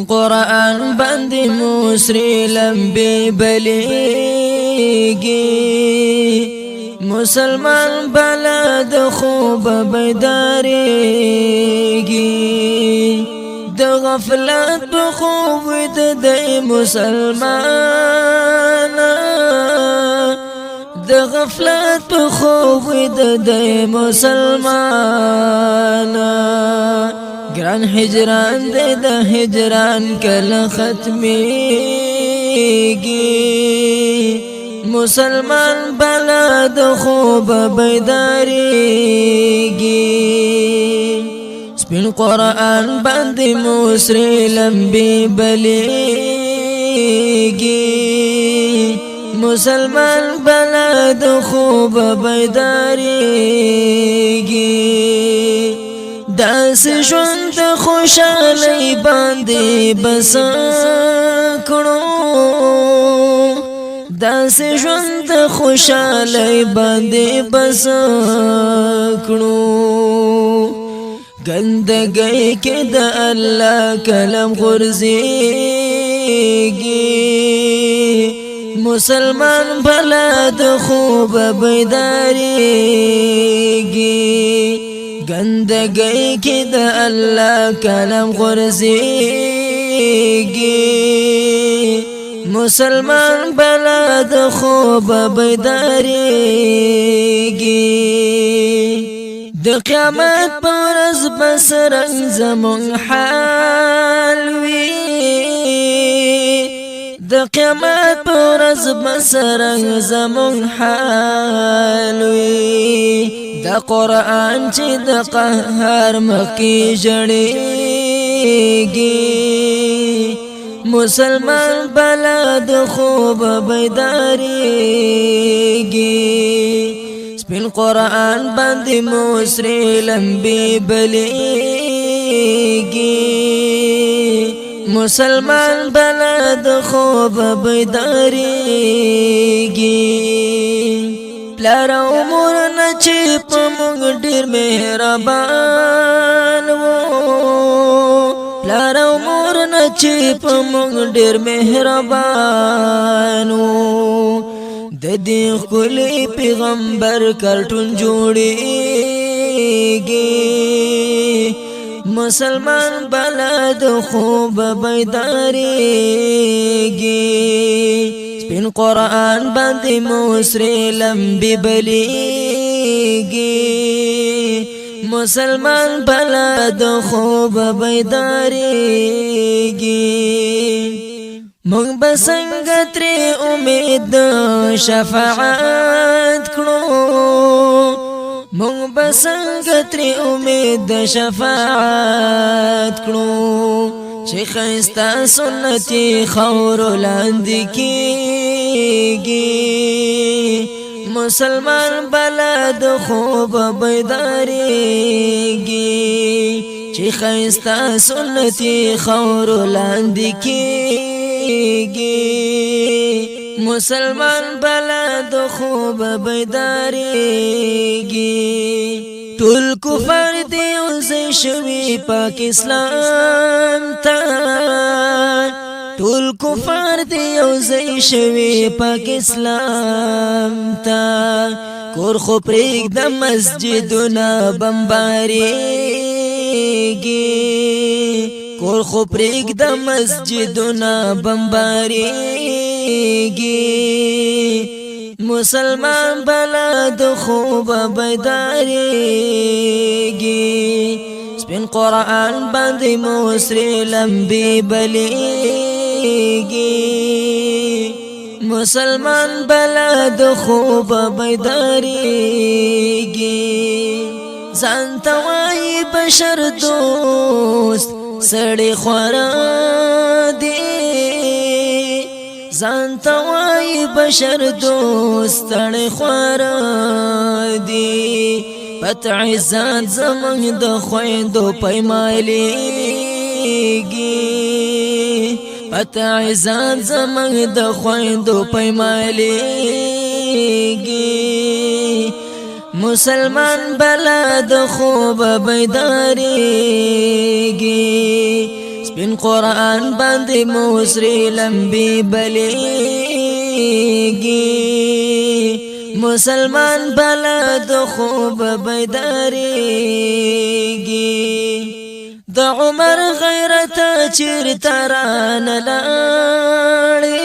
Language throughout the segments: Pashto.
قرآن باندې موسری لمبي بلیږي مسلمان بلد خوب بیداریږي د غفلت په خوب د مسلمان د غفلت په خوب د مسلمان ګران هجران د هجران کله ختميږي مسلمان بلد خوب بیداریږي سپین قرآن باندې موسری لمبي بلیږي مسلمان بلد خوب بیداریږي داس ژوند خوشالۍ باندې بس کړو داس ژوند خوشالۍ باندې بس کړو گندگی کې د الله کلم غورځيږي مسلمان بلد خوب بیداریږي گندگی کې د الله کلم غورځيږي مسلمان بلد خوب بیداریږي د قیامت پر ورځ بسرنګ زمون حال وي د قیامت پر ورځ بسرنګ زمون حال وي د قرآن چې د قهر مخکې ژړېږي مسلمان بلد خوب بیداریږي سپین قرآن باندې موسری لمبي بلیږي مسلمان بلد خوب بیداریږي پلار عمر نه چې په موږ ډېر مهربان وو پلار عمر نه چې په موږ ډېر مهربان وو د دې ښکلي پیغمبر کارټون جوړېږي مسلمان بلد خوب بیداریږي سپین قرآن باندې موسری لمبي بلیږي مسلمان بلد خوب بیداریږي مونږ به څنګه ترې امید شفاعت کړو مونږ به څنګه ترې امید شفاعت کړو چې ښایسته سنتي خاورو لاندې کېږي مسلمان بلد خوب بیداریږي چې ښایسته سنتي خاورو لاندې کېږي مسلمان بلد خوب بیداریږي ټول کفر دی اوسې شوي پاک اسلام ته ټول کفر دی اوسې شوي پاک اسلام ته کور خو پرېږده مسجدونه بمبارېږي کور خو پرېږده مسجدونه بمبارېږي مسلمان بلد خوب بیداریږي سپین قرآن باندې موسری لمبي بلیږي مسلمان بلد خوب بیداریږي ځان ته وایي بشر دوست سړی خورا دی ځان ته وایي بشر دوست سړی خورا دی پت عزت زمونږ د خویندو پیمایلیږي پت عزت زمونږ د خویندو پیمایلیږي مسلمان بلد خوب بیداریږي بن قرآن باندې موسری لمبي بلیږي مسلمان بلد خوب بیداریږي د عمر غیرت چیرته رانه لاړې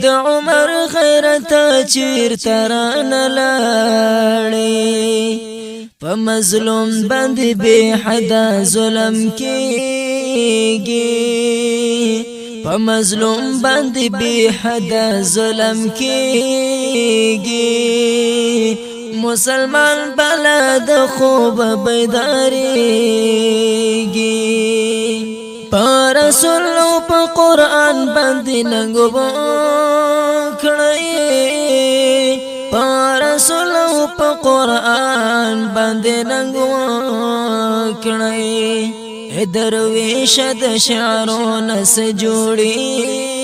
د عمر غیرت چیرته رانه لاړې په مظلوم باندې بے حدا ظلم کېږي په مظلوم باندې بے حدا ظلم کېږي مسلمان بلد خوب بیداریږي په رسول او په قرآن باندې ننګو کړی په رسول او په قرآن باندې ننګو کړی درویش د شعرونه سه جوړیږي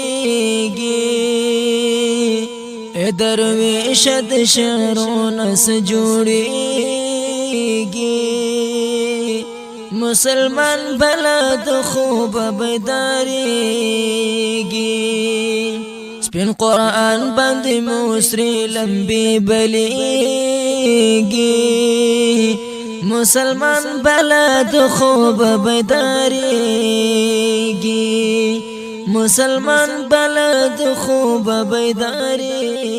درویش د شعرونه سه جوړیږي مسلمان بلد خوب بیداریږي سپین قرآن باندې موسری لمبي بلیږي مسلمان بلد خوب بیداریږي مسلمان بلد خوب بیداریږي